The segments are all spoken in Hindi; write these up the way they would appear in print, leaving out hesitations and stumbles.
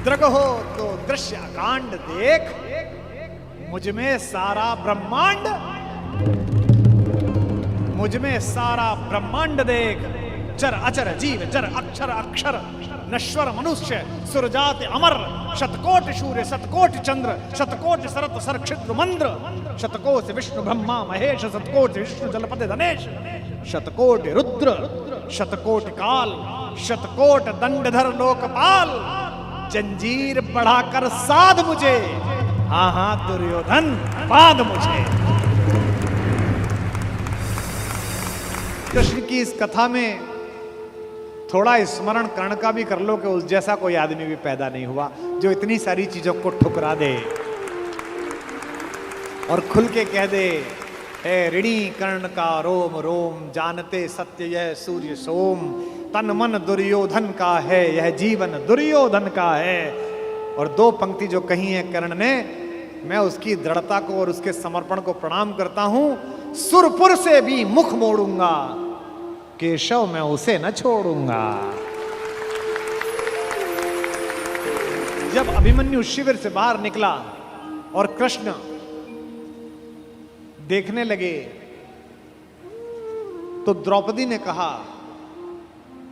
द्रगहो तो दृश्य कांड देख, मुझमें सारा ब्रह्मांड, मुझमें सारा ब्रह्मांड देख। चर अचर जीव जर अक्षर अक्षर, नश्वर मनुष्य सुरजात अमर, शतकोटि सूर्य शतकोटि चंद्र, शतकोटि सरत सर क्षिद्र मंद्र, शतकोटि विष्णु ब्रह्मा महेश, शतकोटि विष्णु जलपति धनेश, शतकोटि रुद्र शतकोटि काल, शतकोट दंडधर लोकपाल, जंजीर बढ़ाकर साध मुझे, हाँ हाँ दुर्योधन बांध मुझे। कृष्ण की इस कथा में थोड़ा स्मरण कर्ण का भी कर लो कि उस जैसा कोई आदमी भी पैदा नहीं हुआ जो इतनी सारी चीजों को ठुकरा दे और खुल के कह दे, हे ऋणी कर्ण का रोम रोम, जानते सत्य यह सूर्य सोम, तन मन दुर्योधन का है, यह जीवन दुर्योधन का है। और दो पंक्ति जो कही है कर्ण ने, मैं उसकी दृढ़ता को और उसके समर्पण को प्रणाम करता हूं। सुरपुर से भी मुख मोड़ूंगा, केशव मैं उसे न छोड़ूंगा। जब अभिमन्यु शिविर से बाहर निकला और कृष्ण देखने लगे तो द्रौपदी ने कहा,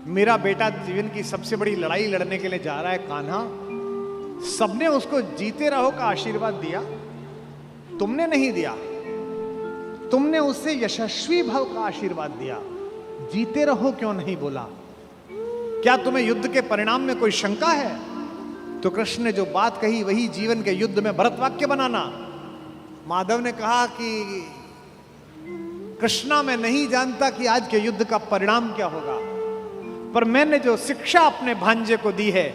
मेरा बेटा जीवन की सबसे बड़ी लड़ाई लड़ने के लिए जा रहा है कान्हा, सबने उसको जीते रहो का आशीर्वाद दिया, तुमने नहीं दिया। तुमने उससे यशस्वी भव का आशीर्वाद दिया, जीते रहो क्यों नहीं बोला? क्या तुम्हें युद्ध के परिणाम में कोई शंका है? तो कृष्ण ने जो बात कही वही जीवन के युद्ध में भरत वाक्य बनाना। माधव ने कहा कि कृष्णा मैं नहीं जानता कि आज के युद्ध का परिणाम क्या होगा, पर मैंने जो शिक्षा अपने भांजे को दी है,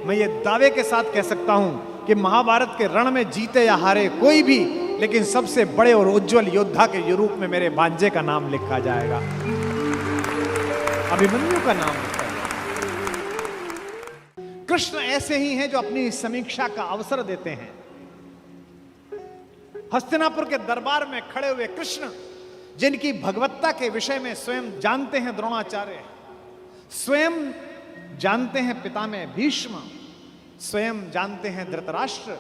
मैं ये दावे के साथ कह सकता हूं कि महाभारत के रण में जीते या हारे कोई भी, लेकिन सबसे बड़े और उज्जवल योद्धा के रूप में मेरे भांजे का नाम लिखा जाएगा, अभिमन्यु का नाम लिखा जाएगा। कृष्ण ऐसे ही हैं जो अपनी समीक्षा का अवसर देते हैं। हस्तिनापुर के दरबार में खड़े हुए कृष्ण, जिनकी भगवत्ता के विषय में स्वयं जानते हैं द्रोणाचार्य, स्वयं जानते हैं पितामह भीष्म, स्वयं जानते हैं धृतराष्ट्र,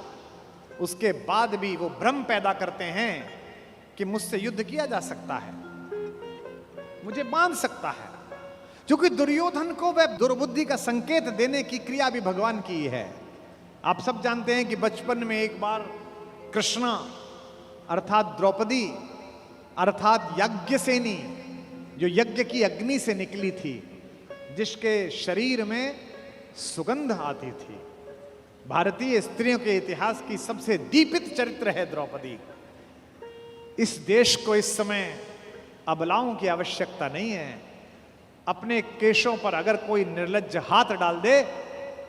उसके बाद भी वो भ्रम पैदा करते हैं कि मुझसे युद्ध किया जा सकता है, मुझे बांध सकता है, क्योंकि दुर्योधन को वह दुर्बुद्धि का संकेत देने की क्रिया भी भगवान की है। आप सब जानते हैं कि बचपन में एक बार कृष्णा अर्थात द्रौपदी अर्थात यज्ञसेनी, जो यज्ञ की अग्नि से निकली थी, जिसके शरीर में सुगंध आती थी, भारतीय स्त्रियों के इतिहास की सबसे दीपित चरित्र है द्रौपदी। इस देश को इस समय अबलाओं की आवश्यकता नहीं है। अपने केशों पर अगर कोई निर्लज्ज हाथ डाल दे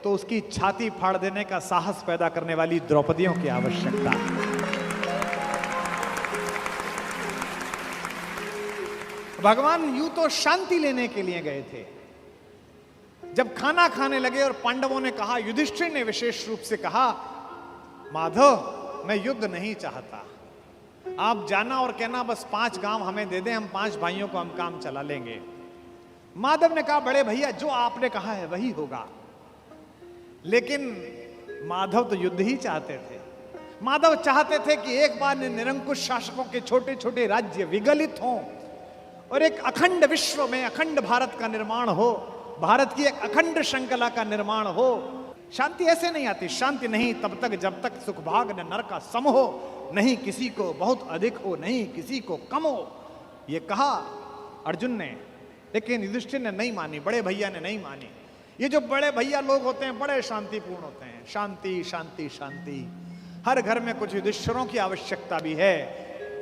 तो उसकी छाती फाड़ देने का साहस पैदा करने वाली द्रौपदियों की आवश्यकता है। भगवान यूं तो शांति लेने के लिए गए थे। जब खाना खाने लगे और पांडवों ने कहा, युधिष्ठिर ने विशेष रूप से कहा, माधव मैं युद्ध नहीं चाहता, आप जाना और कहना बस 5 गांव हमें दे दें, हम 5 भाइयों को हम काम चला लेंगे। माधव ने कहा, बड़े भैया जो आपने कहा है वही होगा। लेकिन माधव तो युद्ध ही चाहते थे। माधव चाहते थे कि एक बार निरंकुश शासकों के छोटे छोटे राज्य विगलित हों और एक अखंड विश्व में अखंड भारत का निर्माण हो, भारत की एक अखंड श्रृंखला का निर्माण हो। शांति ऐसे नहीं आती। शांति नहीं तब तक जब तक सुख भाग न नर का सम हो, नहीं किसी को बहुत अधिक हो, नहीं किसी को कम हो। ये कहा अर्जुन ने, लेकिन युधिष्ठिर ने नहीं मानी, बड़े भैया ने नहीं मानी। ये जो बड़े भैया लोग होते हैं बड़े शांतिपूर्ण होते हैं। शांति शांति शांति। हर घर में कुछ युधिष्ठिरों की आवश्यकता भी है,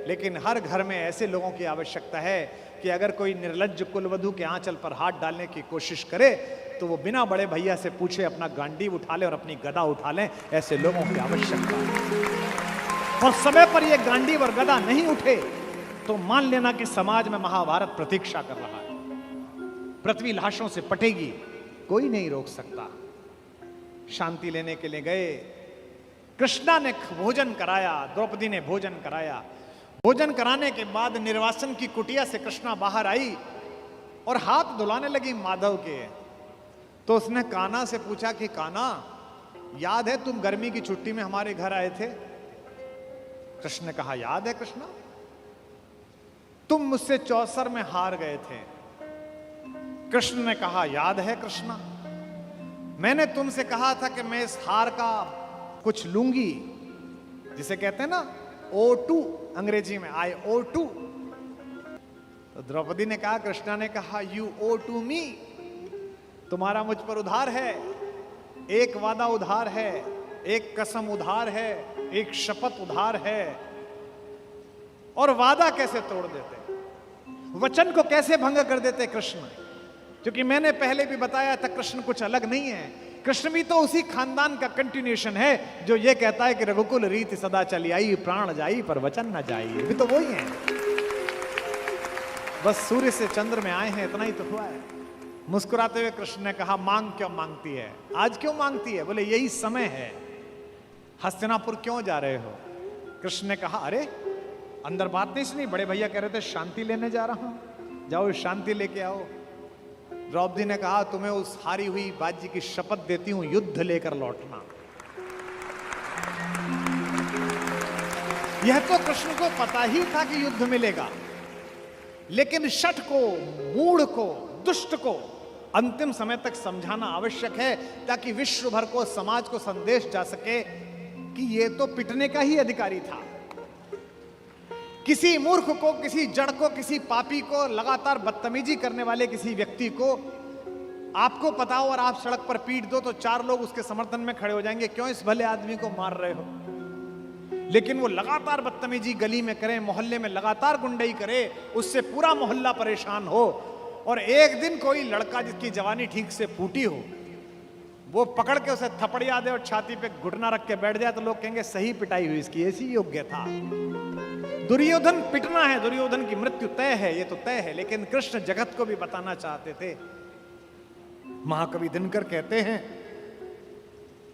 लेकिन हर घर में ऐसे लोगों की आवश्यकता है कि अगर कोई निर्लज्ज कुलवधू के आंचल पर हाथ डालने की कोशिश करे तो वो बिना बड़े भैया से पूछे अपना गांडीव उठा ले और अपनी गदा उठा ले। ऐसे लोगों की आवश्यकता है। और समय पर ये गांडीव और गदा नहीं उठे तो मान लेना कि समाज में महाभारत प्रतीक्षा कर रहा है। पृथ्वी लाशों से पटेगी, कोई नहीं रोक सकता। शांति लेने के लिए गए। कृष्णा ने भोजन कराया, द्रौपदी ने भोजन कराया। भोजन कराने के बाद निर्वासन की कुटिया से कृष्णा बाहर आई और हाथ धुलाने लगी माधव के। तो उसने कान्हा से पूछा कि कान्हा याद है तुम गर्मी की छुट्टी में हमारे घर आए थे? कृष्ण ने कहा, याद है कृष्णा, तुम मुझसे चौसर में हार गए थे। कृष्ण ने कहा, याद है कृष्णा, मैंने तुमसे कहा था कि मैं इस हार का कुछ लूंगी, जिसे कहते हैं ना O2 अंग्रेजी में, I O2। तो द्रौपदी ने कहा, कृष्णा ने कहा, यू ओ टू मी, तुम्हारा मुझ पर उधार है, एक वादा उधार है, एक कसम उधार है, एक शपथ उधार है। और वादा कैसे तोड़ देते, वचन को कैसे भंग कर देते कृष्ण? क्योंकि मैंने पहले भी बताया था, कृष्ण कुछ अलग नहीं है। कृष्ण भी तो उसी खानदान का कंटिन्यूएशन है जो ये कहता है कि रघुकुल रीति सदा चली आई, प्राण जाई पर वचन न जाई। भी तो वही है, बस सूर्य से चंद्र में आए हैं, इतना ही तो हुआ है। मुस्कुराते हुए कृष्ण ने कहा, मांग क्यों मांगती है, आज क्यों मांगती है? बोले, यही समय है। हस्तिनापुर क्यों जा रहे हो? कृष्ण ने कहा, अरे अंदर बात नहीं सुनी, बड़े भैया कह रहे थे शांति लेने जा रहा हूं, जाओ शांति लेके आओ। द्रौपदी ने कहा, तुम्हें उस हारी हुई बाजी की शपथ देती हूं, युद्ध लेकर लौटना। यह तो कृष्ण को पता ही था कि युद्ध मिलेगा, लेकिन शठ को, मूढ़ को, दुष्ट को अंतिम समय तक समझाना आवश्यक है, ताकि विश्व भर को, समाज को संदेश जा सके कि यह तो पिटने का ही अधिकारी था। किसी मूर्ख को, किसी जड़ को, किसी पापी को, लगातार बदतमीजी करने वाले किसी व्यक्ति को आपको पता हो और आप सड़क पर पीट दो तो 4 लोग उसके समर्थन में खड़े हो जाएंगे, क्यों इस भले आदमी को मार रहे हो? लेकिन वो लगातार बदतमीजी गली में करे, मोहल्ले में लगातार गुंडई करे, उससे पूरा मोहल्ला परेशान हो, और एक दिन कोई लड़का जिसकी जवानी ठीक से फूटी हो, वो पकड़ के उसे थपड़िया दे और छाती पे घुटना रख के बैठ जाए, तो लोग कहेंगे सही पिटाई हुई इसकी, ऐसी योग्य था। दुर्योधन पिटना है, दुर्योधन की मृत्यु तय है, ये तो तय है। लेकिन कृष्ण जगत को भी बताना चाहते थे। महाकवि दिनकर कहते हैं,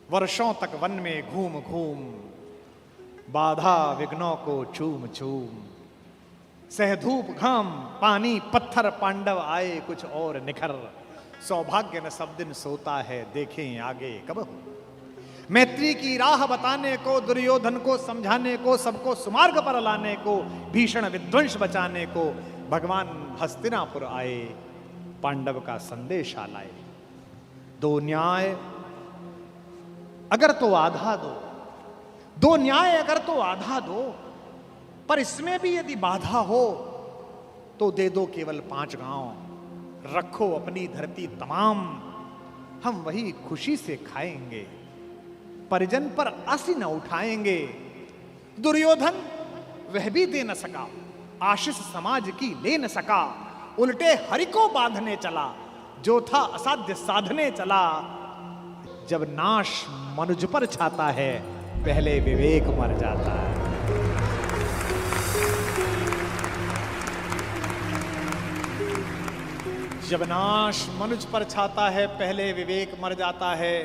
वर्षों तक वन में घूम घूम, बाधा विघ्नों को चूम चूम, सह धूप घाम पानी पत्थर, पांडव आए कुछ और निखर, सौभाग्य न सब दिन सोता है, देखें आगे कब हो। मैत्री की राह बताने को, दुर्योधन को समझाने को, सबको सुमार्ग पर लाने को, भीषण विध्वंस बचाने को भगवान हस्तिनापुर आए, पांडव का संदेशा लाए। 2 न्याय अगर तो आधा दो, 2 न्याय अगर तो आधा दो, पर इसमें भी यदि बाधा हो तो दे दो केवल 5 गांव, रखो अपनी धरती तमाम, हम वही खुशी से खाएंगे, परिजन पर आसी न उठाएंगे। दुर्योधन वह भी दे न सका, आशीष समाज की ले न सका, उल्टे हरि को बांधने चला, जो था असाध्य साधने चला। जब नाश मनुज पर छाता है, पहले विवेक मर जाता है। जब नाश मनुज पर छाता है, पहले विवेक मर जाता है।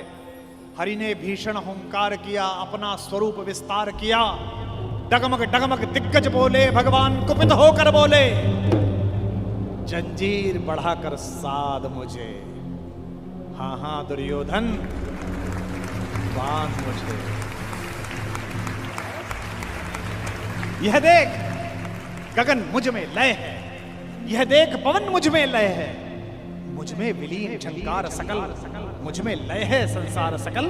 हरि ने भीषण हुंकार किया, अपना स्वरूप विस्तार किया, डगमग डगमग दिग्गज बोले, भगवान कुपित होकर बोले, जंजीर बढ़ाकर साध मुझे, हाँ हाँ दुर्योधन बांध मुझे। यह देख गगन मुझ में लय है, यह देख पवन मुझ में लय है, मुझ में विलीन झंकार सकल, मुझ में लय है संसार सकल।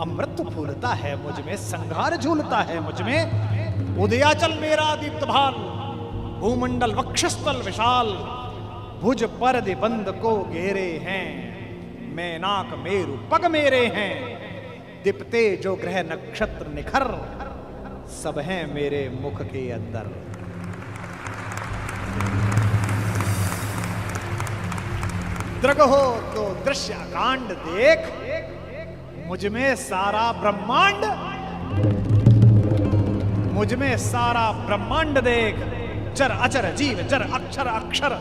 अमृत फूलता है मुझ में, संघार झूलता है मुझ में, उदयाचल मेरा दीप्त भाल, भूमंडल वक्षस्थल विशाल, भुज पर बंद को घेरे हैं, मैनाक मेरु पग मेरे हैं, दीप्ते जो ग्रह नक्षत्र निखर, सब हैं मेरे मुख के अंदर। दृग हो तो दृश्य कांड देख, मुझ में सारा ब्रह्मांड, मुझ में सारा ब्रह्मांड देख, चर अचर जीव जर अक्षर अक्षर,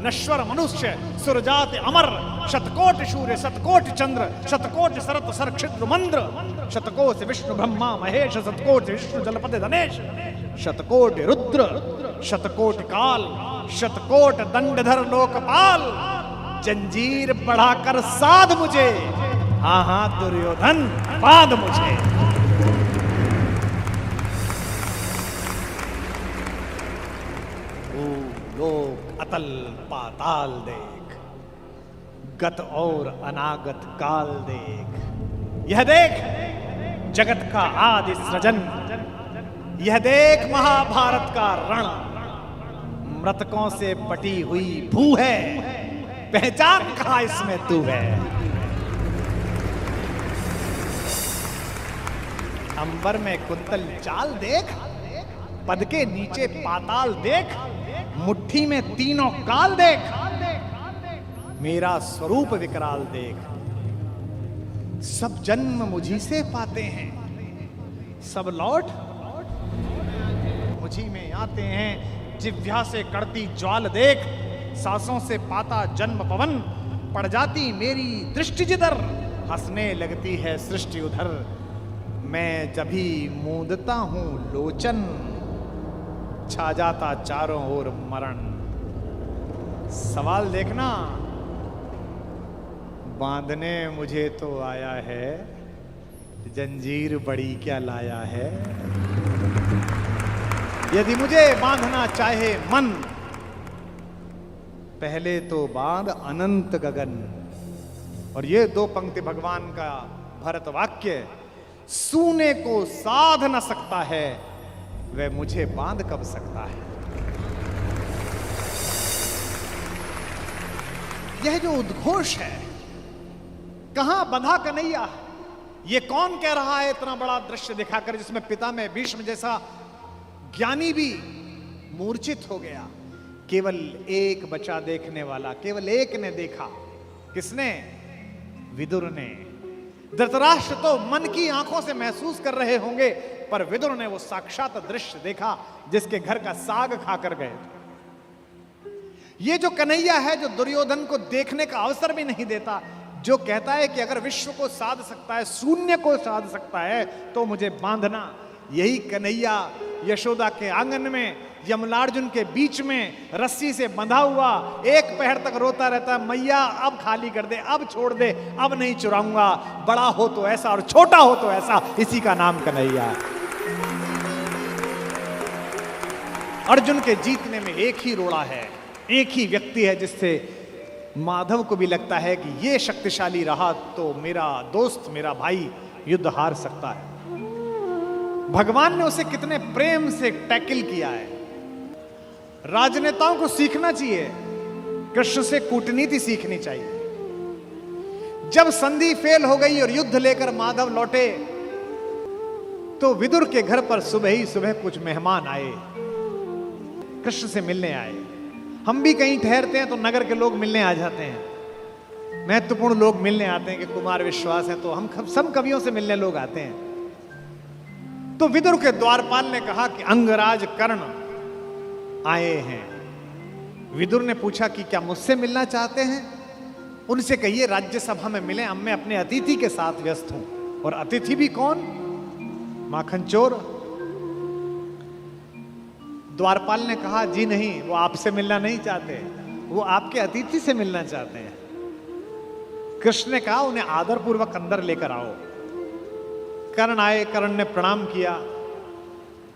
नश्वर मनुष्य सुरजात अमर, शतकोट सूर्य शतकोट चंद्र, शतकोट सरत सर क्षिद्र मंद्र, शतकोट विष्णु ब्रह्मा महेश, शतकोट विष्णु जलपति धनेश, शतकोट रुद्र शतकोट काल, शतकोट दंडधर लोकपाल, जंजीर बढ़ाकर साध मुझे, हाँ हाँ दुर्योधन, बांध मुझे। लोक अतल पाताल देख, गत और अनागत काल देख। यह देख जगत का आदि सृजन, यह देख महाभारत का रण। मृतकों से पटी हुई भू है, पहचान कहां इसमें तू है। अंबर में कुंतल चाल देख, पद के नीचे पाताल देख, मुट्ठी में तीनों काल देख। मेरा स्वरूप विकराल देख, सब जन्म मुझी से पाते हैं, सब लौट मुझी में आते हैं। जिह्वा से कड़ती ज्वाल देख, सांसों से पाता जन्म पवन। पड़ जाती मेरी दृष्टि जिधर, हंसने लगती है सृष्टि उधर। मैं जभी मूंदता हूं लोचन, छा जाता चारों ओर मरण। सवाल देखना, बांधने मुझे तो आया है, जंजीर बड़ी क्या लाया है। यदि मुझे बांधना चाहे मन, पहले तो बांध अनंत गगन। और ये दो पंक्ति भगवान का भरत वाक्य, सूने को साध न सकता है, वह मुझे बांध कब सकता है। यह जो उद्घोष है, कहां बंधा कन्हैया, ये कौन कह रहा है इतना बड़ा दृश्य दिखाकर, जिसमें पिता में भीष्म जैसा ज्ञानी भी मूर्छित हो गया। केवल एक बचा देखने वाला, केवल एक ने देखा। किसने? विदुर ने। धृतराष्ट्र तो मन की आंखों से महसूस कर रहे होंगे, पर विदुर ने वो साक्षात दृश्य देखा जिसके घर का साग खाकर गए। ये जो कन्हैया है, जो दुर्योधन को देखने का अवसर भी नहीं देता, जो कहता है कि अगर विश्व को साध सकता है, शून्य को साध सकता है, तो मुझे बांधना। यही कन्हैया यशोदा के आंगन में, यमलार्जुन के बीच में रस्सी से बंधा हुआ एक पहर तक रोता रहता, मैया अब खाली कर दे, अब छोड़ दे, अब नहीं चुराऊंगा। बड़ा हो तो ऐसा और छोटा हो तो ऐसा, इसी का नाम कन्हैया। अर्जुन के जीतने में एक ही रोड़ा है, एक ही व्यक्ति है जिससे माधव को भी लगता है कि ये शक्तिशाली रहा तो मेरा दोस्त, मेरा भाई युद्ध हार सकता है। भगवान ने उसे कितने प्रेम से टैकल किया है। राजनेताओं को सीखना चाहिए, कृष्ण से कूटनीति सीखनी चाहिए। जब संधि फेल हो गई और युद्ध लेकर माधव लौटे, तो विदुर के घर पर सुबह ही सुबह कुछ मेहमान आए, कृष्ण से मिलने आए। हम भी कहीं ठहरते हैं तो नगर के लोग मिलने आ जाते हैं, महत्वपूर्ण लोग मिलने आते हैं कि कुमार विश्वास है, तो हम सब कवियों से मिलने लोग आते हैं। तो विदुर के द्वारपाल ने कहा कि अंगराज कर्ण आए हैं। विदुर ने पूछा कि क्या मुझसे मिलना चाहते हैं? उनसे कहिए राज्यसभा में मिले, अब मैं अपने अतिथि के साथ व्यस्त हूं। और अतिथि भी कौन? माखन चोर। द्वारपाल ने कहा जी नहीं, वो आपसे मिलना नहीं चाहते, वो आपके अतिथि से मिलना चाहते हैं। कृष्ण ने कहा उन्हें आदरपूर्वक अंदर लेकर आओ। कर्ण आए, कर्ण ने प्रणाम किया।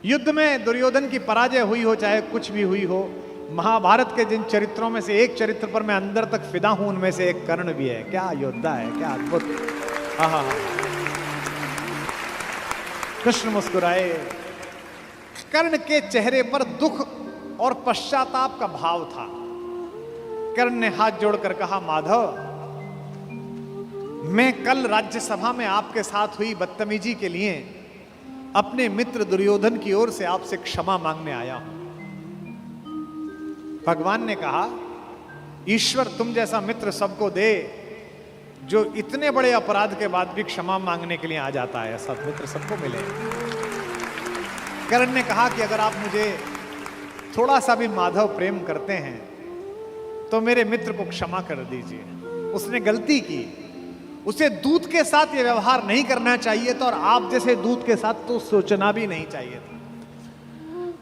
युद्ध में दुर्योधन की पराजय हुई हो, चाहे कुछ भी हुई हो, महाभारत के जिन चरित्रों में से एक चरित्र पर मैं अंदर तक फिदा हूं, उनमें से एक कर्ण भी है। क्या योद्धा है, क्या अद्भुत। आहा। कृष्ण मुस्कुराए। कर्ण के चेहरे पर दुख और पश्चाताप का भाव था। कर्ण ने हाथ जोड़कर कहा, माधव, मैं कल राज्यसभा में आपके साथ हुई बदतमीजी के लिए अपने मित्र दुर्योधन की ओर से आपसे क्षमा मांगने आया हूं। भगवान ने कहा, ईश्वर तुम जैसा मित्र सबको दे, जो इतने बड़े अपराध के बाद भी क्षमा मांगने के लिए आ जाता है। ऐसा मित्र सबको मिले। कर्ण ने कहा कि अगर आप मुझे थोड़ा सा भी माधव प्रेम करते हैं तो मेरे मित्र को क्षमा कर दीजिए। उसने गलती की, उसे दूत के साथ यह व्यवहार नहीं करना चाहिए था, और आप जैसे दूत के साथ तो सोचना भी नहीं चाहिए था।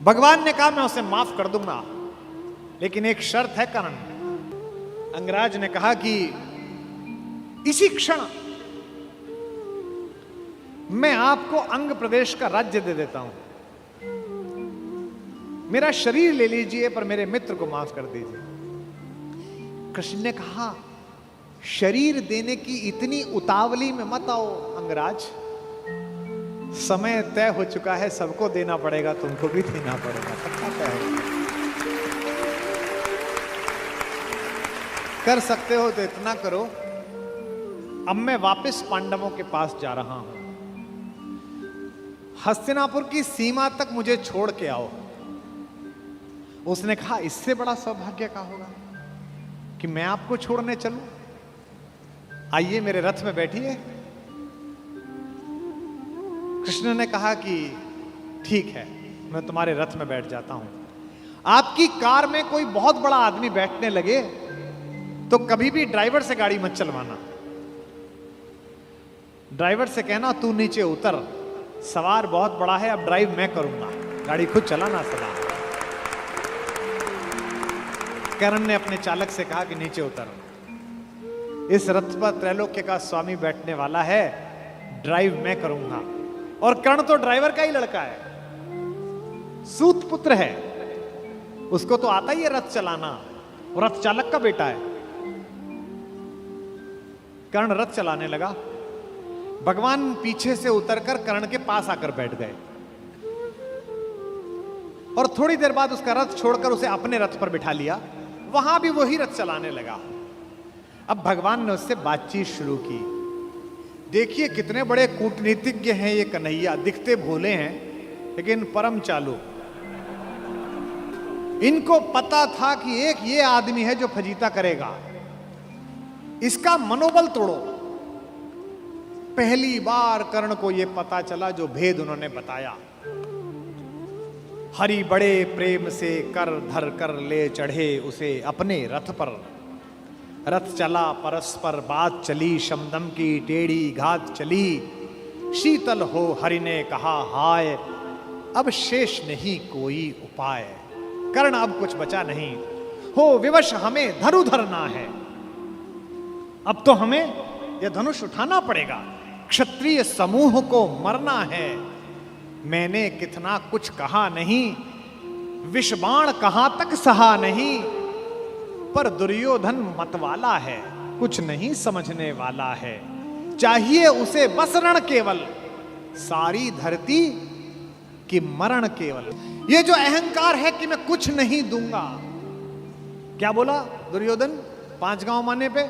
भगवान ने कहा मैं उसे माफ कर दूंगा, लेकिन एक शर्त है कर्ण। अंगराज ने कहा कि इसी क्षण मैं आपको अंग प्रदेश का राज्य दे देता हूं, मेरा शरीर ले लीजिए पर मेरे मित्र को माफ कर दीजिए। कृष्ण ने कहा, शरीर देने की इतनी उतावली में मत आओ अंगराज, समय तय हो चुका है, सबको देना पड़ेगा, तुमको भी देना पड़ेगा, सबका तय है। कर सकते हो तो इतना करो, अब मैं वापस पांडवों के पास जा रहा हूं, हस्तिनापुर की सीमा तक मुझे छोड़ के आओ। उसने कहा, इससे बड़ा सौभाग्य का होगा कि मैं आपको छोड़ने चलूं? आइए मेरे रथ में बैठिए। कृष्ण ने कहा कि ठीक है, मैं तुम्हारे रथ में बैठ जाता हूं। आपकी कार में कोई बहुत बड़ा आदमी बैठने लगे तो कभी भी ड्राइवर से गाड़ी मत चलवाना। ड्राइवर से कहना, तू नीचे उतर, सवार बहुत बड़ा है, अब ड्राइव मैं करूंगा, गाड़ी खुद चलाना सदा। कर्ण ने अपने चालक से कहा कि नीचे उतर, इस रथ पर त्रैलोक्य का स्वामी बैठने वाला है, ड्राइव मैं करूंगा। और कर्ण तो ड्राइवर का ही लड़का है, सूत पुत्र है, उसको तो आता ही है रथ चलाना, रथ चालक का बेटा है। कर्ण रथ चलाने लगा, भगवान पीछे से उतरकर कर्ण के पास आकर बैठ गए और थोड़ी देर बाद उसका रथ छोड़कर उसे अपने रथ पर बिठा लिया, वहां भी वही रथ चलाने लगा। अब भगवान ने उससे बातचीत शुरू की। देखिए कितने बड़े कूटनीतिज्ञ हैं ये कन्हैया, दिखते भोले हैं लेकिन परम चालू। इनको पता था कि एक ये आदमी है जो फजीता करेगा, इसका मनोबल तोड़ो। पहली बार कर्ण को यह पता चला जो भेद उन्होंने बताया। हरि बड़े प्रेम से कर धर कर ले चढ़े उसे अपने रथ पर, रथ चला परस्पर बात चली, शमदम की टेढ़ी घात चली। शीतल हो हरि ने कहा हाय, अब शेष नहीं कोई उपाय। कर्ण अब कुछ बचा नहीं, हो विवश हमें धनु धरना है, अब तो हमें यह धनुष उठाना पड़ेगा, क्षत्रिय समूह को मरना है। मैंने कितना कुछ कहा नहीं, विषबाण कहां तक सहा नहीं, पर दुर्योधन मतवाला है, कुछ नहीं समझने वाला है। चाहिए उसे बस रण केवल, सारी धरती की मरण केवल। ये जो अहंकार है कि मैं कुछ नहीं दूंगा, क्या बोला दुर्योधन 5 गांव माने पे?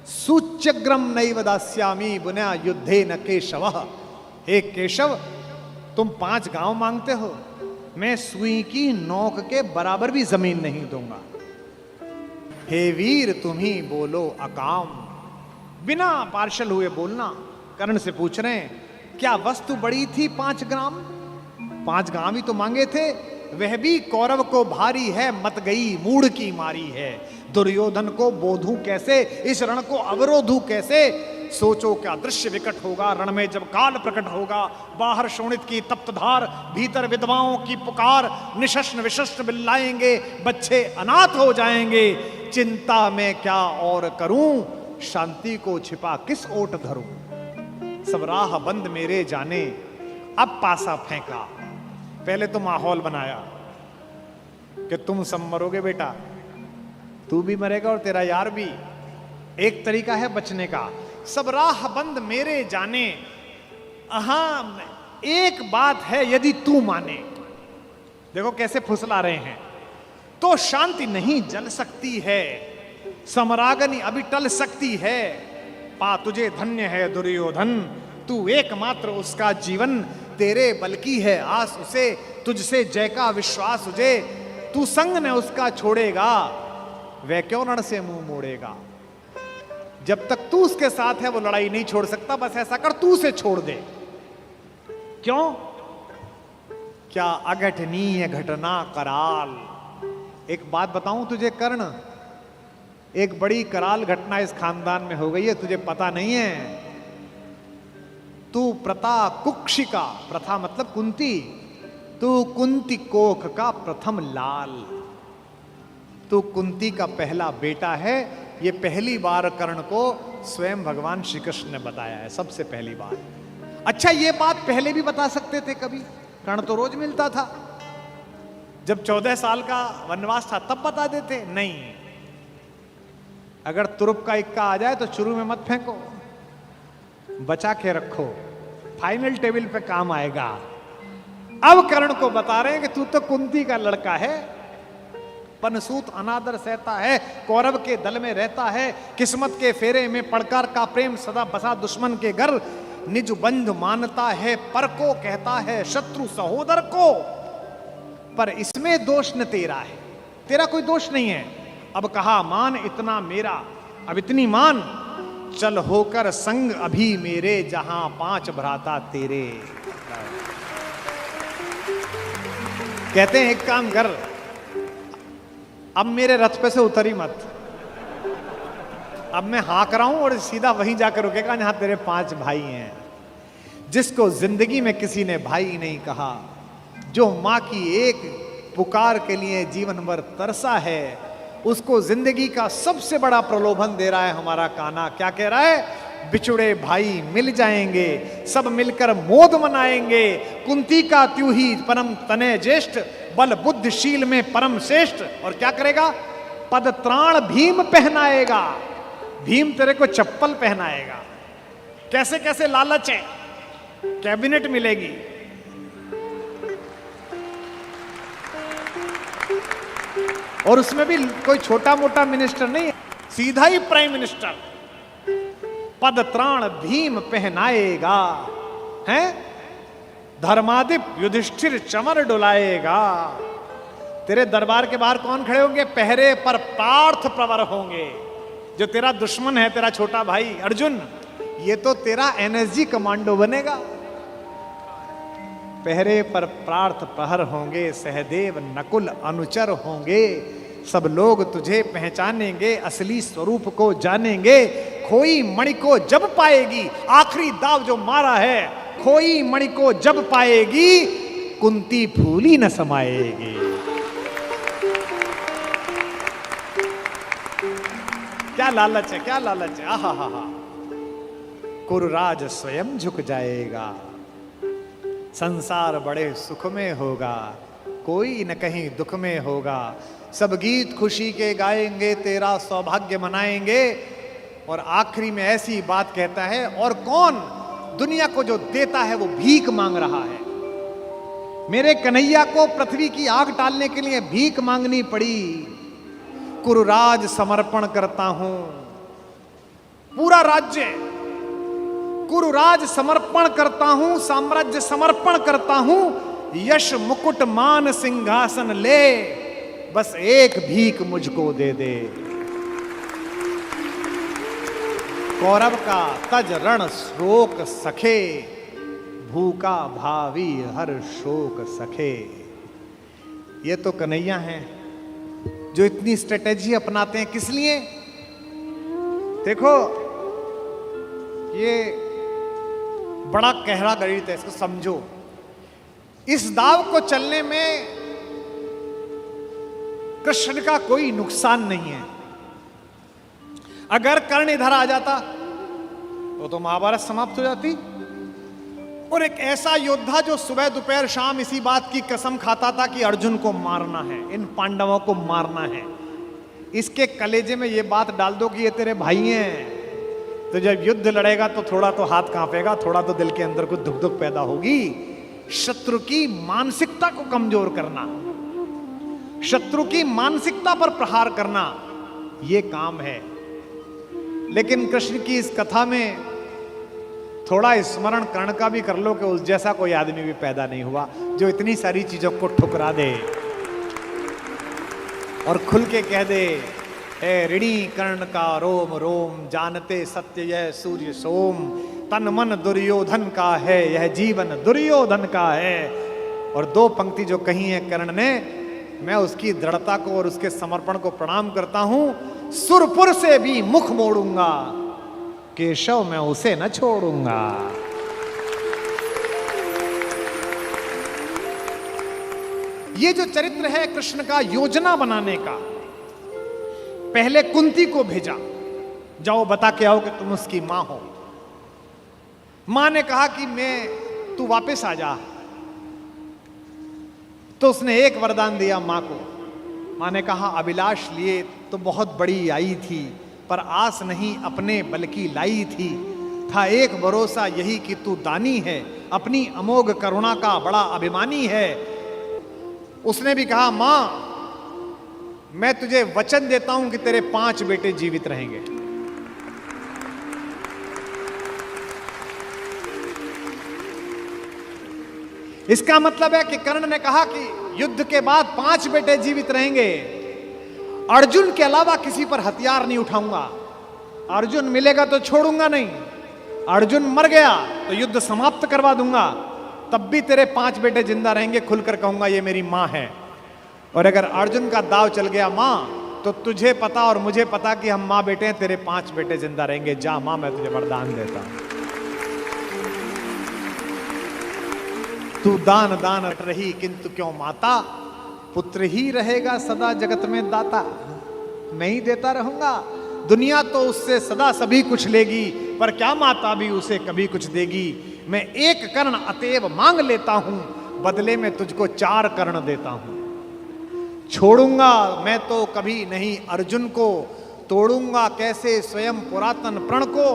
सूच्यग्रम नैव दास्यामि बुना युद्धे न केशवः। हे केशव, तुम 5 गांव मांगते हो, मैं सुई की नोक के बराबर भी जमीन नहीं दूंगा। हे वीर तुम ही बोलो अकाम। बिना पार्शल हुए बोलना। कर्ण से पूछ रहे हैं, क्या वस्तु बड़ी थी 5 ग्राम? 5 गांव ही तो मांगे थे, वह भी कौरव को भारी है, मत गई मूढ़ की मारी है। दुर्योधन को बोधूं कैसे, इस रण को अवरोधूं कैसे? सोचो क्या दृश्य विकट होगा रण में जब काल प्रकट होगा। बाहर शोणित की तप्त धार, भीतर विधवाओं की पुकार। निशस्त्र विशस्त्र बिल्लाएंगे, बच्चे अनाथ हो जाएंगे। चिंता में क्या और करूं, शांति को छिपा किस ओट धरूं। सब राह बंद मेरे जाने, अब पासा फेंका। पहले तो माहौल बनाया कि तुम सब मरोगे बेटा, तू भी मरेगा और तेरा यार भी। एक तरीका है बचने का, सब राह बंद मेरे जाने। हां एक बात है, यदि तू माने, देखो कैसे फुसला रहे हैं, तो शांति नहीं जल सकती है, समरागनी अभी टल सकती है। पा तुझे धन्य है दुर्योधन, तू एकमात्र उसका जीवन, तेरे बल की है आस उसे, तुझसे जय का विश्वास उसे। तू संग ने उसका छोड़ेगा, वह क्यों रण से मुंह मोड़ेगा। जब तक तू उसके साथ है वो लड़ाई नहीं छोड़ सकता। बस ऐसा कर, तू उसे छोड़ दे। क्यों? क्या अघटनीय घटना कराल। एक बात बताऊं तुझे कर्ण, एक बड़ी कराल घटना इस खानदान में हो गई है, तुझे पता नहीं है। तू प्रता कुक्षिका, प्रथा मतलब कुंती, तू कुंती कोख का प्रथम लाल, तू कुंती का पहला बेटा है। ये पहली बार कर्ण को स्वयं भगवान श्री कृष्ण ने बताया है, सबसे पहली बार। अच्छा, ये बात पहले भी बता सकते थे कभी, कर्ण तो रोज मिलता था। जब 14 साल का वनवास था तब बता देते। नहीं, अगर तुरुप का इक्का आ जाए तो शुरू में मत फेंको, बचा के रखो, फाइनल टेबल पे काम आएगा। अब कर्ण को बता रहे हैं कि तू तो कुंती का लड़का है, पनसूत अनादर सहता है, कौरव के दल में रहता है, किस्मत के फेरे में पड़कर का प्रेम सदा बसा दुश्मन के घर, निज बंध मानता है पर को कहता है शत्रु सहोदर को। पर इसमें दोष न तेरा है, तेरा कोई दोष नहीं है। अब कहा मान इतना मेरा, अब इतनी मान, चल होकर संग अभी मेरे जहां 5 भ्राता तेरे। कहते हैं एक काम कर, अब मेरे रथ पे से उतरी मत, अब मैं हाँक रहा हूं और सीधा वहीं जाकर रुकेगा जहां तेरे 5 भाई हैं। जिसको जिंदगी में किसी ने भाई नहीं कहा, जो मां की एक पुकार के लिए जीवन भर तरसा है, उसको जिंदगी का सबसे बड़ा प्रलोभन दे रहा है हमारा कान्हा। क्या कह रहा है? बिछुड़े भाई मिल जाएंगे, सब मिलकर मोद मनाएंगे, कुंती का त्यों ही परम तने ज्येष्ठ, बल बुद्धिशील में परम श्रेष्ठ। और क्या करेगा? पद त्राण भीम पहनाएगा, भीम तेरे को चप्पल पहनाएगा। कैसे कैसे लालच है, कैबिनेट मिलेगी, और उसमें भी कोई छोटा मोटा मिनिस्टर नहीं, सीधा ही प्राइम मिनिस्टर। पद त्राण भीम पहनाएगा, हैं? धर्मादिप युधिष्ठिर चमर डुलाएगा। तेरे दरबार के बाहर कौन खड़े होंगे? पहरे पर पार्थ प्रवर होंगे। जो तेरा दुश्मन है, तेरा छोटा भाई अर्जुन, ये तो तेरा एनएसजी कमांडो बनेगा। पहरे पर पार्थ प्रहर होंगे, सहदेव नकुल अनुचर होंगे, सब लोग तुझे पहचानेंगे, असली स्वरूप को जानेंगे। खोई मणि को जब पाएगी, आखिरी दाव जो मारा है, खोई मणि को जब पाएगी, कुंती फूली न समाएगी। क्या लालच है, क्या लालच है। आहा हा हा। कुरुराज स्वयं झुक जाएगा, संसार बड़े सुख में होगा, कोई न कहीं दुख में होगा। सब गीत खुशी के गाएंगे, तेरा सौभाग्य मनाएंगे। और आखिरी में ऐसी बात कहता है, और कौन दुनिया को जो देता है वो भीख मांग रहा है। मेरे कन्हैया को पृथ्वी की आग टालने के लिए भीख मांगनी पड़ी। कुरुराज समर्पण करता हूं, पूरा राज्य कुरुराज समर्पण करता हूं, साम्राज्य समर्पण करता हूं, यश मुकुट मान सिंहासन ले, बस एक भीख मुझको दे दे। कौरव का तज रण शोक सखे, भूखा भावी हर शोक सखे। ये तो कन्हैया हैं जो इतनी स्ट्रेटेजी अपनाते हैं। किस लिए? देखो, ये बड़ा गहरा गणित है, इसको समझो। इस दाव को चलने में कृष्ण का कोई नुकसान नहीं है। अगर कर्ण इधर आ जाता तो महाभारत समाप्त हो जाती। और एक ऐसा योद्धा जो सुबह दोपहर शाम इसी बात की कसम खाता था कि अर्जुन को मारना है, इन पांडवों को मारना है, इसके कलेजे में यह बात डाल दो कि ये तेरे भाई हैं, तो जब युद्ध लड़ेगा तो थोड़ा तो हाथ कांपेगा, थोड़ा तो दिल के अंदर कुछ धुक धुक पैदा होगी। शत्रु की मानसिकता को कमजोर करना, शत्रु की मानसिकता पर प्रहार करना, यह काम है। लेकिन कृष्ण की इस कथा में थोड़ा स्मरण कर्ण का भी कर लो कि उस जैसा कोई आदमी भी पैदा नहीं हुआ जो इतनी सारी चीजों को ठुकरा दे और खुल के कह दे, ए ऋणी कर्ण का रोम रोम, जानते सत्य यह सूर्य सोम, तन मन दुर्योधन का है, यह जीवन दुर्योधन का है। और 2 पंक्ति जो कही है कर्ण ने, मैं उसकी दृढ़ता को और उसके समर्पण को प्रणाम करता हूं। सुरपुर से भी मुख मोड़ूंगा, केशव मैं उसे न छोड़ूंगा। ये जो चरित्र है कृष्ण का योजना बनाने का, पहले कुंती को भेजा, जाओ बता के आओ कि तुम उसकी मां हो। मां ने कहा कि तू वापस आ जा। तो उसने एक वरदान दिया मां को। मां ने कहा, अभिलाष लिए तो बहुत बड़ी आई थी, पर आस नहीं अपने बल्कि लाई थी। था एक भरोसा यही कि तू दानी है, अपनी अमोघ करुणा का बड़ा अभिमानी है। उसने भी कहा, मां मैं तुझे वचन देता हूं कि तेरे 5 बेटे जीवित रहेंगे। इसका मतलब है कि कर्ण ने कहा कि युद्ध के बाद 5 बेटे जीवित रहेंगे। अर्जुन के अलावा किसी पर हथियार नहीं उठाऊंगा। अर्जुन मिलेगा तो छोड़ूंगा नहीं। अर्जुन मर गया तो युद्ध समाप्त करवा दूंगा, तब भी तेरे 5 बेटे जिंदा रहेंगे। खुलकर कहूंगा ये मेरी मां है। और अगर अर्जुन का दाव चल गया मां, तो तुझे पता और मुझे पता कि हम मां बेटे हैं, तेरे 5 बेटे जिंदा रहेंगे। जा मां, मैं तुझे वरदान देता हूं। तू दान दान रही किंतु क्यों माता, पुत्र ही रहेगा सदा जगत में दाता। मैं ही देता रहूंगा। दुनिया तो उससे सदा सभी कुछ लेगी, पर क्या माता भी उसे कभी कुछ देगी। मैं एक कर्ण अतएव मांग लेता हूं, बदले में तुझको 4 कर्ण देता हूं। छोड़ूंगा मैं तो कभी नहीं अर्जुन को, तोड़ूंगा कैसे स्वयं पुरातन प्रण को।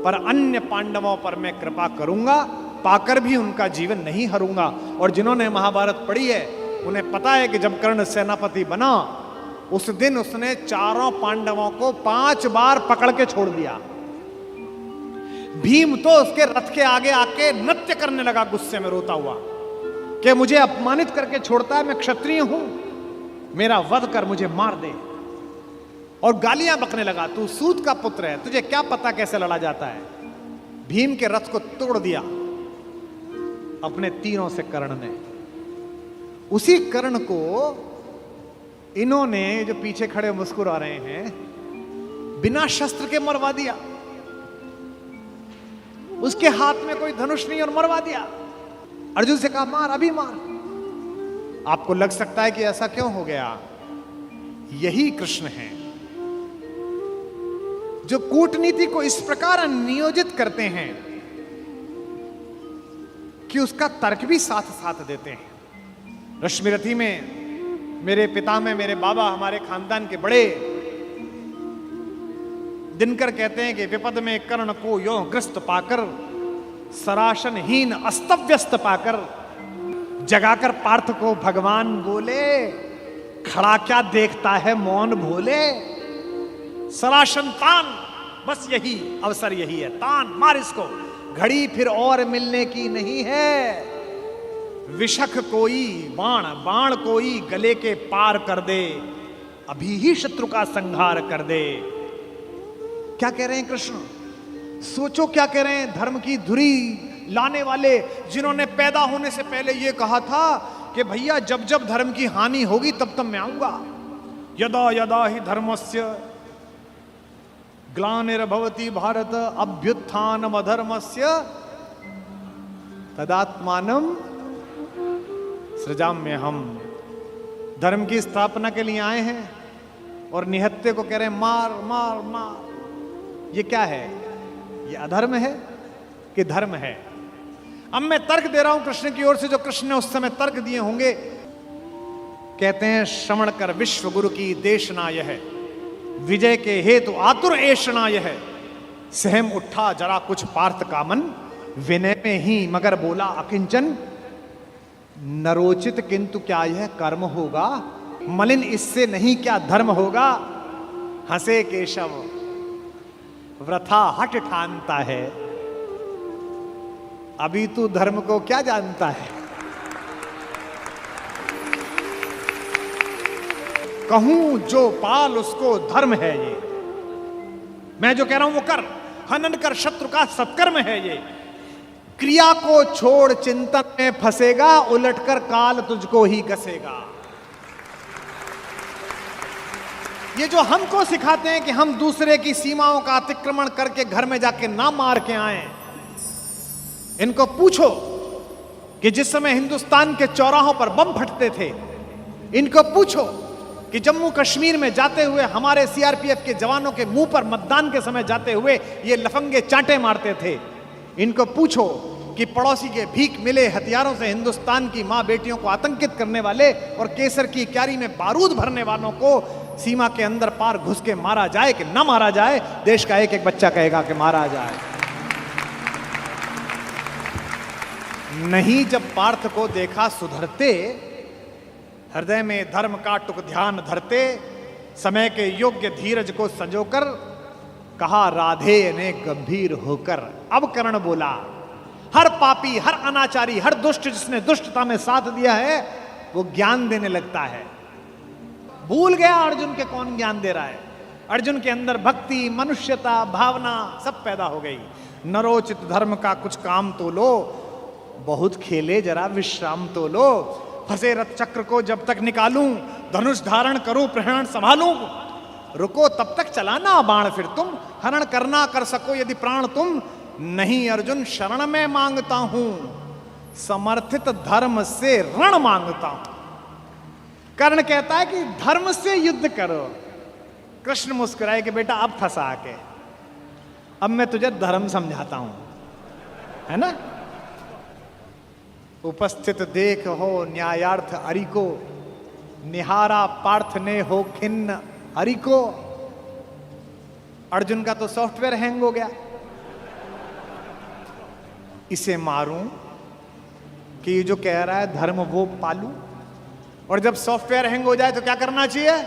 पर अन्य पांडवों पर मैं कृपा करूंगा, पाकर भी उनका जीवन नहीं हरूंगा। और जिन्होंने महाभारत पढ़ी है उन्हें पता है कि जब कर्ण सेनापति बना, उस दिन उसने 4 पांडवों को 5 बार पकड़ के छोड़ दिया। भीम तो उसके रथ के आगे आके नृत्य करने लगा, गुस्से में रोता हुआ कि मुझे अपमानित करके छोड़ता है, मैं क्षत्रिय हूं, मेरा वध कर, मुझे मार दे। और गालियां बकने लगा, तू सूत का पुत्र है, तुझे क्या पता कैसे लड़ा जाता है। भीम के रथ को तोड़ दिया अपने तीरों से कर्ण ने। उसी कर्ण को इन्होंने, जो पीछे खड़े मुस्कुरा रहे हैं, बिना शस्त्र के मरवा दिया। उसके हाथ में कोई धनुष नहीं और मरवा दिया। अर्जुन से कहा, मार, अभी मार। आपको लग सकता है कि ऐसा क्यों हो गया। यही कृष्ण हैं जो कूटनीति को इस प्रकार नियोजित करते हैं कि उसका तर्क भी साथ साथ देते हैं। रश्मिरथी में मेरे पिता में, मेरे बाबा, हमारे खानदान के बड़े दिनकर कहते हैं कि विपद में कर्ण को यो ग्रस्त पाकर, सराशनहीन अस्तव्यस्त पाकर, जगाकर पार्थ को भगवान बोले, खड़ा क्या देखता है मौन भोले। सराशन तान, बस यही अवसर, यही है, तान मार इसको, घड़ी फिर और मिलने की नहीं है। विषख कोई बाण, बाण कोई गले के पार कर दे, अभी ही शत्रु का संहार कर दे। क्या कह रहे हैं कृष्ण, सोचो क्या कह रहे हैं। धर्म की धुरी लाने वाले, जिन्होंने पैदा होने से पहले यह कहा था कि भैया जब जब धर्म की हानि होगी तब तब मैं आऊंगा। यदा यदा ही धर्मस्य ग्लानिर्भवति भारत अभ्युत्थानम अधर्मस्य तदात्मानम सृजाम्य। हम धर्म की स्थापना के लिए आए हैं और निहत्ते को कह रहे हैं मार मार मार। ये क्या है, ये अधर्म है कि धर्म है। अब मैं तर्क दे रहा हूं कृष्ण की ओर से, जो कृष्ण ने उस समय तर्क दिए होंगे। कहते हैं, श्रवण कर विश्व गुरु की देशना यह, विजय के हेतु आतुर ऐशना यह। सहम उठा जरा कुछ पार्थ कामन, विनय में ही मगर बोला अकिंचन। नरोचित किंतु क्या यह कर्म होगा, मलिन इससे नहीं क्या धर्म होगा। हंसे केशव वृथा हट ठानता है, अभी तू धर्म को क्या जानता है। कहूं जो पाल उसको धर्म है ये, मैं जो कह रहा हूं वो कर। हनन कर शत्रु का सत्कर्म है ये। क्रिया को छोड़ चिंतन में फंसेगा, उलटकर काल तुझको ही घसेगा। ये जो हमको सिखाते हैं कि हम दूसरे की सीमाओं का अतिक्रमण करके घर में जाके ना मार के आए, इनको पूछो कि जिस समय हिंदुस्तान के चौराहों पर बम फटते थे, इनको पूछो कि जम्मू कश्मीर में जाते हुए हमारे सीआरपीएफ के जवानों के मुंह पर मतदान के समय जाते हुए ये लफंगे चांटे मारते थे। इनको पूछो कि पड़ोसी के भीख मिले हथियारों से हिंदुस्तान की मां बेटियों को आतंकित करने वाले और केसर की क्यारी में बारूद भरने वालों को सीमा के अंदर पार घुस के मारा जाए कि न मारा जाए। देश का एक एक बच्चा कहेगा कि मारा जाए। नहीं, जब पार्थ को देखा सुधरते, हृदय में धर्म का टुक ध्यान धरते, समय के योग्य धीरज को संजोकर कहा राधे ने गंभीर होकर। अब कर्ण बोला, हर पापी, हर अनाचारी, हर दुष्ट जिसने दुष्टता में साथ दिया है वो ज्ञान देने लगता है। भूल गया अर्जुन के कौन ज्ञान दे रहा है। अर्जुन के अंदर भक्ति, मनुष्यता, भावना सब पैदा हो गई। नरोचित धर्म का कुछ काम तो लो, बहुत खेले जरा विश्राम तो लो। फंसे रथ चक्र को जब तक निकालूं, धनुष धारण करूं, प्रहरण संभालूं। रुको तब तक चलाना बाण फिर तुम, हरण करना कर सको यदि प्राण तुम। नहीं अर्जुन शरण में मांगता हूं, समर्थित धर्म से रण मांगता हूं। कर्ण कहता है कि धर्म से युद्ध करो। कृष्ण मुस्कुराए कि बेटा अब फंसा के, अब मैं तुझे धर्म समझाता हूं, है ना। उपस्थित देख हो न्यायार्थ हरि को, निहारा पार्थ ने हो खिन्न हरि को। अर्जुन का तो सॉफ्टवेयर हैंग हो गया। इसे मारूं कि ये जो कह रहा है धर्म वो पालूं। और जब सॉफ्टवेयर हैंग हो जाए तो क्या करना चाहिए?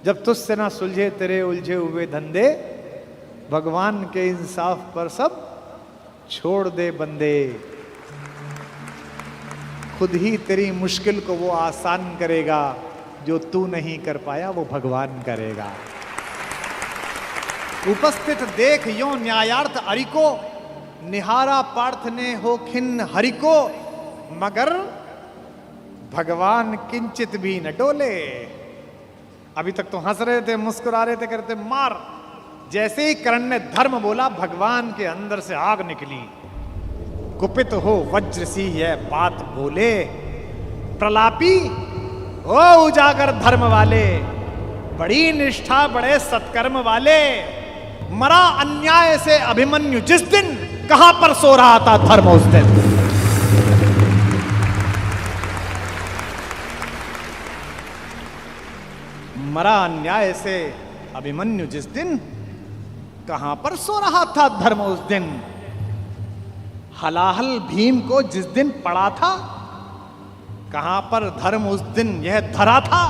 जब तुझसे ना सुलझे तेरे उलझे हुए धंधे, भगवान के इंसाफ पर सब छोड़ दे बंदे। खुद ही तेरी मुश्किल को वो आसान करेगा, जो तू नहीं कर पाया वो भगवान करेगा। उपस्थित देख यो न्यायार्थ हरि को, निहारा पार्थ ने हो खिन्न हरि को। मगर भगवान किंचित भी न डोले। अभी तक तो हंस रहे थे, मुस्कुरा रहे थे, करते मार। जैसे ही कर्ण ने धर्म बोला, भगवान के अंदर से आग निकली। कुपित हो वज्र सी यह बात बोले, प्रलापी ओ उजागर धर्म वाले, बड़ी निष्ठा बड़े सत्कर्म वाले। मरा अन्याय से अभिमन्यु जिस दिन, कहां पर सो रहा था धर्म उस दिन। मरा अन्याय से अभिमन्यु जिस दिन, कहां पर सो रहा था धर्म उस दिन। हलाहल भीम को जिस दिन पड़ा था, कहां पर धर्म उस दिन यह धरा था।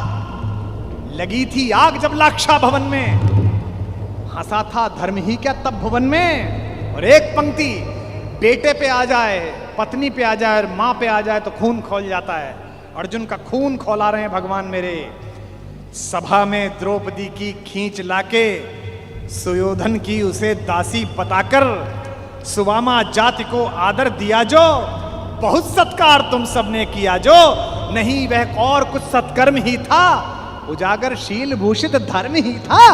लगी थी आग जब लाक्षा भवन में, हंसा था धर्म ही क्या तब भुवन में। और एक पंक्ति, बेटे पे आ जाए, पत्नी पे आ जाए और मां पे आ जाए तो खून खौल जाता है। अर्जुन का खून खौला रहे हैं भगवान मेरे। सभा में द्रौपदी की खींच लाके, सुयोधन की उसे दासी बताकर, सुवामा जाति को आदर दिया जो, बहुत सत्कार तुम सबने किया जो। नहीं वह और कुछ सत्कर्म ही था, उजागर शील भूषित धर्म ही था।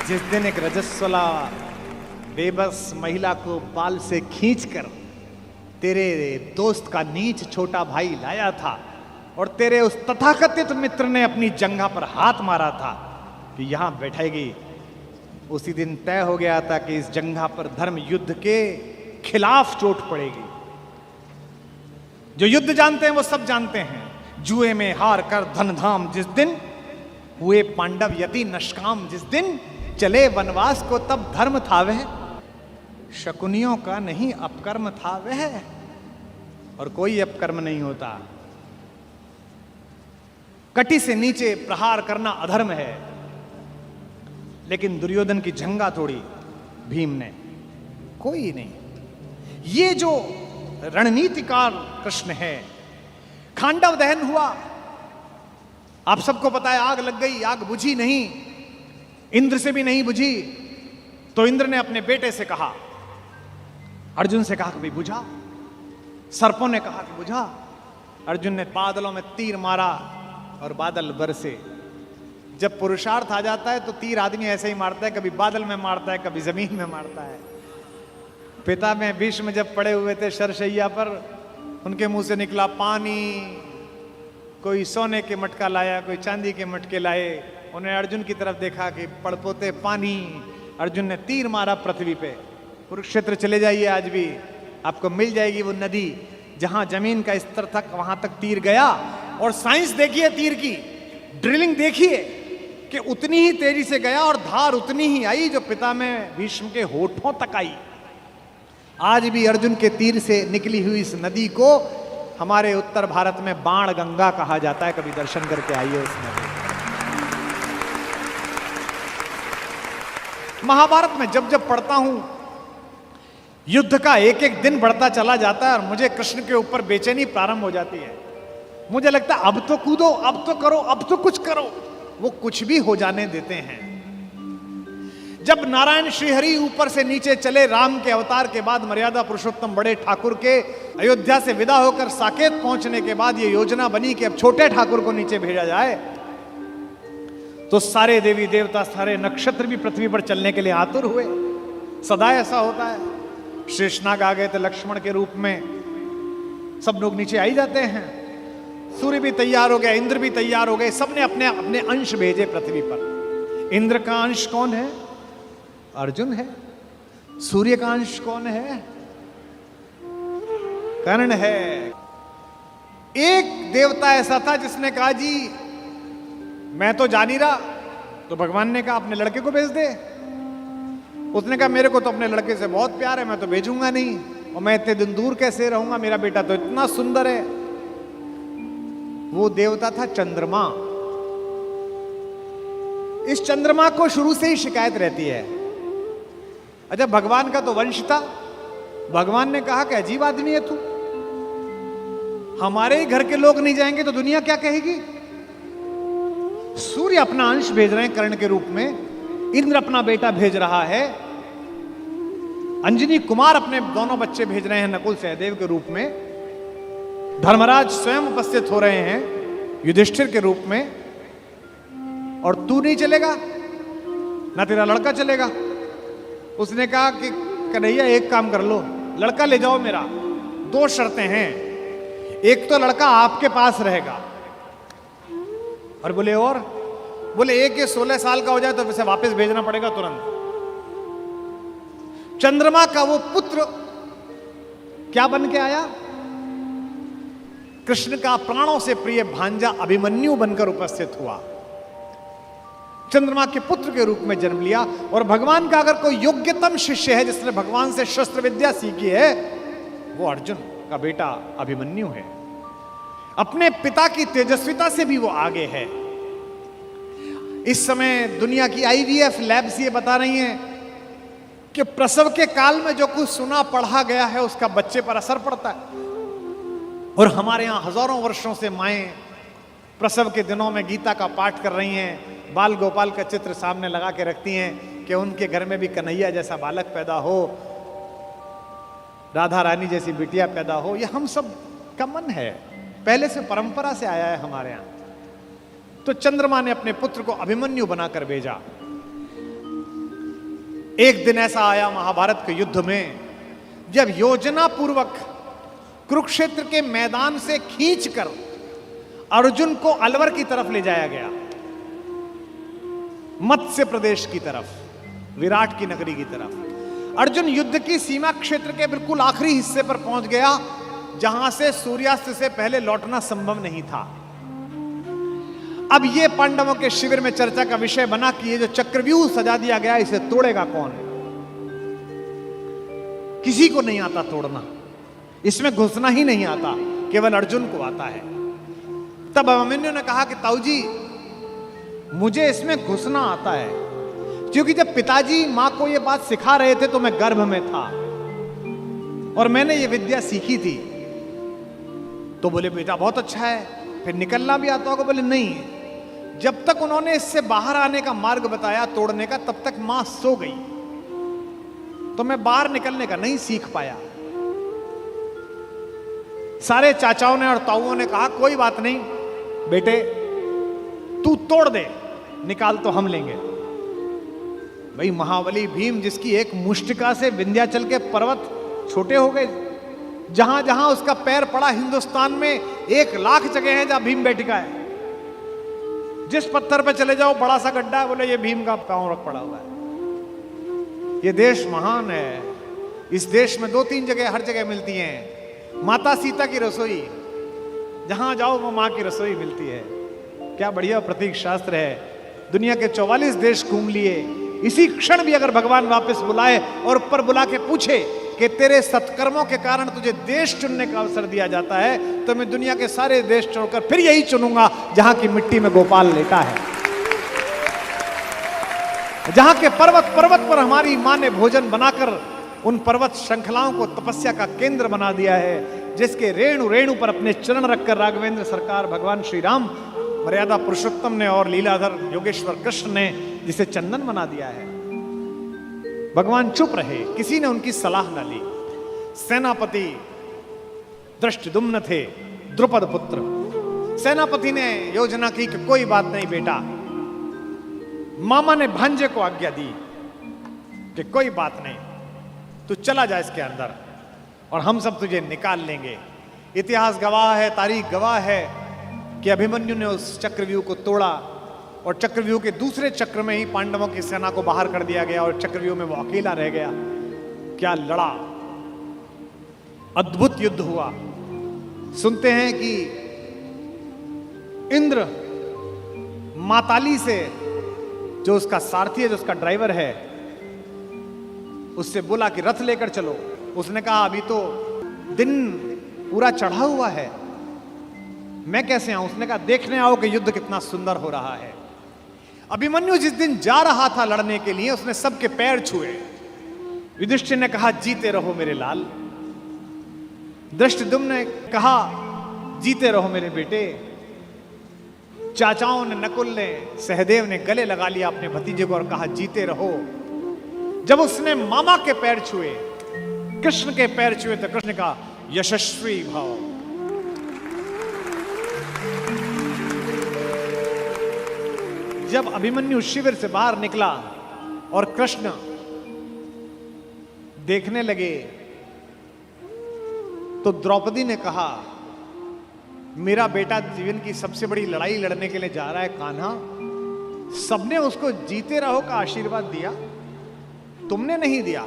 जिस दिन एक रजस्वला बेबस महिला को बाल से खींचकर तेरे दोस्त का नीच छोटा भाई लाया था, और तेरे उस तथाकथित मित्र ने अपनी जंघा पर हाथ मारा था कि यहां बैठेगी, उसी दिन तय हो गया था कि इस जंघा पर धर्म युद्ध के खिलाफ चोट पड़ेगी। जो युद्ध जानते हैं वो सब जानते हैं। जुए में हार कर धन धाम जिस दिन, हुए पांडव यति नष्काम जिस दिन, चले वनवास को तब धर्म था वह, शकुनियों का नहीं अपकर्म था वह। और कोई अपकर्म नहीं होता। कटी से नीचे प्रहार करना अधर्म है, लेकिन दुर्योधन की जंघा तोड़ी भीम ने, कोई नहीं। ये जो रणनीतिकार कृष्ण है। खांडव दहन हुआ, आप सबको पता है, आग लग गई, आग बुझी नहीं, इंद्र से भी नहीं बुझी। तो इंद्र ने अपने बेटे से कहा, अर्जुन से कहा कि भाई बुझा। सर्पों ने कहा कि बुझा। अर्जुन ने बादलों में तीर मारा और बादल बरसे। जब पुरुषार्थ आ जाता है तो तीर आदमी ऐसे ही मारता है, कभी बादल में मारता है, कभी जमीन में मारता है। पिता में भीष्म जब पड़े हुए थे शरशैया पर, उनके मुंह से निकला पानी, कोई सोने के मटका लाया, कोई चांदी के मटके लाए। उन्हें अर्जुन की तरफ देखा कि पड़पोते पानी। अर्जुन ने तीर मारा पृथ्वी पे। कुरुक्षेत्र चले जाइए, आज भी आपको मिल जाएगी वो नदी जहां जमीन का स्तर तक, वहां तक तीर गया। और साइंस देखिए तीर की, ड्रिलिंग देखिए कि उतनी ही तेजी से गया और धार उतनी ही आई जो पिता में भीष्म के होठों तक आई। आज भी अर्जुन के तीर से निकली हुई इस नदी को हमारे उत्तर भारत में बाण गंगा कहा जाता है। कभी दर्शन करके आइए उस नदी। महाभारत में जब जब पढ़ता हूं, युद्ध का एक एक दिन बढ़ता चला जाता है और मुझे कृष्ण के ऊपर बेचैनी प्रारंभ हो जाती है। मुझे लगता है अब तो कूदो, अब तो करो, अब तो कुछ करो। वो कुछ भी हो जाने देते हैं। जब नारायण श्रीहरि ऊपर से नीचे चले, राम के अवतार के बाद मर्यादा पुरुषोत्तम बड़े ठाकुर के अयोध्या से विदा होकर साकेत पहुंचने के बाद ये योजना बनी कि अब छोटे ठाकुर को नीचे भेजा जाए, तो सारे देवी देवता, सारे नक्षत्र भी पृथ्वी पर चलने के लिए आतुर हुए। सदा ऐसा होता है। शेषनाग आ गए थे लक्ष्मण के रूप में, सब लोग नीचे आ ही जाते हैं। सूर्य भी तैयार हो गया, इंद्र भी तैयार हो गए, सबने अपने अपने अंश भेजे पृथ्वी पर। इंद्र का अंश कौन है? अर्जुन है। सूर्य का अंश कौन है? कर्ण है। एक देवता ऐसा था जिसने कहा जी मैं तो जा नहीं रहा, तो भगवान ने कहा अपने लड़के को भेज दे। उसने कहा मेरे को तो अपने लड़के से बहुत प्यार है, मैं तो भेजूंगा नहीं, और मैं इतने दिन दूर कैसे रहूंगा, मेरा बेटा तो इतना सुंदर है। वो देवता था चंद्रमा। इस चंद्रमा को शुरू से ही शिकायत रहती है। अच्छा, भगवान का तो वंश था। भगवान ने कहा कि अजीब आदमी है तू, हमारे ही घर के लोग नहीं जाएंगे तो दुनिया क्या कहेगी। सूर्य अपना अंश भेज रहे हैं कर्ण के रूप में, इंद्र अपना बेटा भेज रहा है, अंजनी कुमार अपने दोनों बच्चे भेज रहे हैं नकुल सहदेव के रूप में, धर्मराज स्वयं उपस्थित हो रहे हैं युधिष्ठिर के रूप में, और तू नहीं चलेगा, ना तेरा लड़का चलेगा। उसने कहा कि कन्हैया एक काम कर लो, लड़का ले जाओ मेरा, दो शर्तें हैं, एक तो लड़का आपके पास रहेगा, और बोले एक ये 16 साल का हो जाए तो उसे वापस भेजना पड़ेगा तुरंत। चंद्रमा का वो पुत्र क्या बन के आया? कृष्ण का प्राणों से प्रिय भांजा अभिमन्यु बनकर उपस्थित हुआ। चंद्रमा के पुत्र के रूप में जन्म लिया। और भगवान का अगर कोई योग्यतम शिष्य है जिसने भगवान से शस्त्र विद्या सीखी है, वो अर्जुन का बेटा अभिमन्यु है। अपने पिता की तेजस्विता से भी वो आगे है। इस समय दुनिया की IVF लैब्स ये बता रही हैं कि प्रसव के काल में जो कुछ सुना पढ़ा गया है उसका बच्चे पर असर पड़ता है। और हमारे यहां हजारों वर्षों से माएं प्रसव के दिनों में गीता का पाठ कर रही हैं, बाल गोपाल का चित्र सामने लगा के रखती हैं कि उनके घर में भी कन्हैया जैसा बालक पैदा हो, राधा रानी जैसी बिटिया पैदा हो। ये हम सब का मन है, पहले से परंपरा से आया है हमारे यहां। तो चंद्रमा ने अपने पुत्र को अभिमन्यु बनाकर भेजा। एक दिन ऐसा आया महाभारत के युद्ध में, जब योजना पूर्वक कुरुक्षेत्र के मैदान से खींचकर अर्जुन को अलवर की तरफ ले जाया गया, मत्स्य प्रदेश की तरफ, विराट की नगरी की तरफ। अर्जुन युद्ध की सीमा क्षेत्र के बिल्कुल आखिरी हिस्से पर पहुंच गया, जहां से सूर्यास्त से पहले लौटना संभव नहीं था। अब यह पांडवों के शिविर में चर्चा का विषय बना कि ये जो चक्रव्यूह सजा दिया गया इसे तोड़ेगा कौन? किसी को नहीं आता तोड़ना, इसमें घुसना ही नहीं आता, केवल अर्जुन को आता है। तब अभिमन्यु ने कहा कि ताऊ जी मुझे इसमें घुसना आता है, क्योंकि जब पिताजी मां को यह बात सिखा रहे थे तो मैं गर्भ में था और मैंने ये विद्या सीखी थी। तो बोले बेटा बहुत अच्छा है, फिर निकलना भी आता होगा? बोले नहीं, जब तक उन्होंने इससे बाहर आने का मार्ग बताया तोड़ने का, तब तक मां सो गई, तो मैं बाहर निकलने का नहीं सीख पाया। सारे चाचाओं ने और ताऊओं ने कहा कोई बात नहीं बेटे, तू तोड़ दे, निकाल तो हम लेंगे। भाई महाबली भीम, जिसकी एक मुष्टिका से विंध्याचल के पर्वत छोटे हो गए, जहां जहां उसका पैर पड़ा हिंदुस्तान में 1 लाख जगह है जहां भीम बैठिका है। जिस पत्थर पे चले जाओ बड़ा सा गड्ढा है, बोले ये भीम का पांव रख पड़ा हुआ है। ये देश महान है। इस देश में 2-3 जगह हर जगह मिलती हैं माता सीता की रसोई, जहां जाओ वो मां की रसोई मिलती है। क्या बढ़िया प्रतीक शास्त्र है। दुनिया के 44 देश घूम लिए। इसी क्षण भी अगर भगवान वापस बुलाए और ऊपर बुला के पूछे कि तेरे सत्कर्मों के कारण तुझे देश चुनने का अवसर दिया जाता है, तो मैं दुनिया के सारे देश छोड़कर फिर यही चुनूंगा जहां की मिट्टी में गोपाल लेटा है, जहां के पर्वत पर्वत पर हमारी मां ने भोजन बनाकर उन पर्वत श्रृंखलाओं को तपस्या का केंद्र बना दिया है, जिसके रेणु रेणु पर अपने चरण रखकर राघवेंद्र सरकार भगवान श्री राम मर्यादा पुरुषोत्तम ने और लीलाधर योगेश्वर कृष्ण ने जिसे चंदन बना दिया है। भगवान चुप रहे, किसी ने उनकी सलाह न ली। सेनापति दृष्टद्युम्न थे, द्रुपद पुत्र। सेनापति ने योजना की कि कोई बात नहीं बेटा। मामा ने भांजे को आज्ञा दी कि कोई बात नहीं, तू चला जा इसके अंदर और हम सब तुझे निकाल लेंगे। इतिहास गवाह है, तारीख गवाह है कि अभिमन्यु ने उस चक्रव्यूह को तोड़ा और चक्रव्यूह के दूसरे चक्र में ही पांडवों की सेना को बाहर कर दिया गया और चक्रव्यूह में वो अकेला रह गया। क्या लड़ा, अद्भुत युद्ध हुआ। सुनते हैं कि इंद्र माताली से, जो उसका सारथी है, जो उसका ड्राइवर है, उससे बोला कि रथ लेकर चलो। उसने कहा अभी तो दिन पूरा चढ़ा हुआ है, मैं कैसे आऊं? उसने कहा देखने आओ कि युद्ध कितना सुंदर हो रहा है। अभिमन्यु जिस दिन जा रहा था लड़ने के लिए, उसने सबके पैर छुए। युधिष्ठिर ने कहा जीते रहो मेरे लाल। दृष्टद्युम्न ने कहा जीते रहो मेरे बेटे। चाचाओं ने, नकुल ने, सहदेव ने गले लगा लिया अपने भतीजे को और कहा जीते रहो। जब उसने मामा के पैर छुए, कृष्ण के पैर छुए, तो कृष्ण ने कहा यशस्वी भाव। जब अभिमन्यु शिविर से बाहर निकला और कृष्ण देखने लगे, तो द्रौपदी ने कहा मेरा बेटा जीवन की सबसे बड़ी लड़ाई लड़ने के लिए जा रहा है कान्हा, सबने उसको जीते रहो का आशीर्वाद दिया, तुमने नहीं दिया।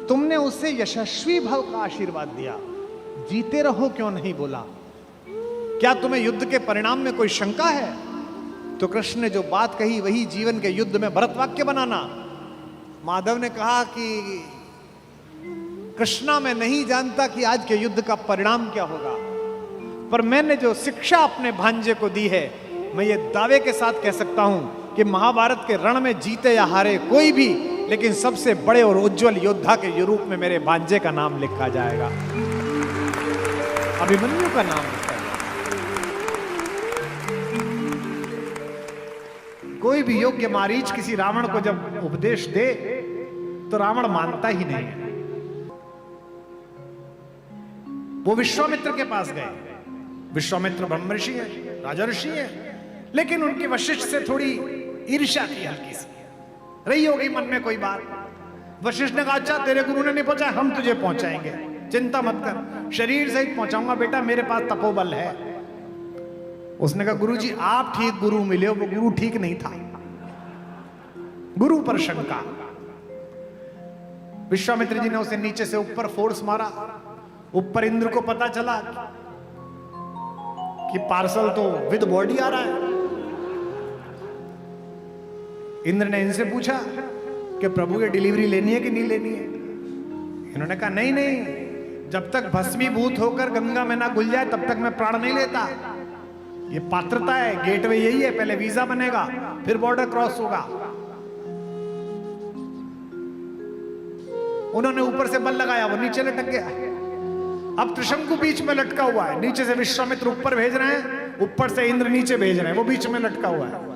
तुमने उससे यशस्वी भव का आशीर्वाद दिया, जीते रहो क्यों नहीं बोला? क्या तुम्हें युद्ध के परिणाम में कोई शंका है? तो कृष्ण ने जो बात कही वही जीवन के युद्ध में भरत वाक्य बनाना। माधव ने कहा कि कृष्णा मैं नहीं जानता कि आज के युद्ध का परिणाम क्या होगा, पर मैंने जो शिक्षा अपने भांजे को दी है, मैं ये दावे के साथ कह सकता हूं कि महाभारत के रण में जीते या हारे कोई भी, लेकिन सबसे बड़े और उज्जवल योद्धा के रूप में मेरे भांजे का नाम लिखा जाएगा, अभिमन्यु का नाम लिखा जाएगा। कोई भी योग्य मारीच किसी रावण को जब उपदेश दे तो रावण मानता ही नहीं है। वो विश्वामित्र के पास गए। विश्वामित्र ब्रह्म ऋषि है, राजा ऋषि है, लेकिन उनकी वशिष्ठ से थोड़ी ईर्ष्या की हल्की सी रही होगी मन में कोई बात। वशिष्ठ ने कहा अच्छा तेरे गुरु ने नहीं पहुंचा, हम तुझे पहुंचाएंगे, चिंता मत कर, शरीर सहित पहुंचाऊंगा बेटा, मेरे पास तपोबल है। उसने कहा गुरुजी आप ठीक गुरु मिले हो, वो गुरु ठीक नहीं था। गुरु पर शंका। विश्वामित्र जी ने उसे नीचे से ऊपर फोर्स मारा। ऊपर इंद्र को पता चला कि पार्सल तो विद बॉडी आ रहा है। इंद्र ने इनसे पूछा कि प्रभु ये डिलीवरी लेनी है कि नहीं लेनी है? इन्होंने कहा नहीं नहीं, जब तक भस्मीभूत होकर गंगा में ना घुल जाए तब तक मैं प्राण नहीं लेता। ये पात्रता है, गेटवे यही है, पहले वीजा बनेगा फिर बॉर्डर क्रॉस होगा। उन्होंने ऊपर से बल लगाया, वो नीचे लटक गया। अब त्रिशंकु बीच में लटका हुआ है, नीचे से विश्वामित्र ऊपर भेज रहे हैं, ऊपर से इंद्र नीचे भेज रहे हैं, वो बीच में लटका हुआ है।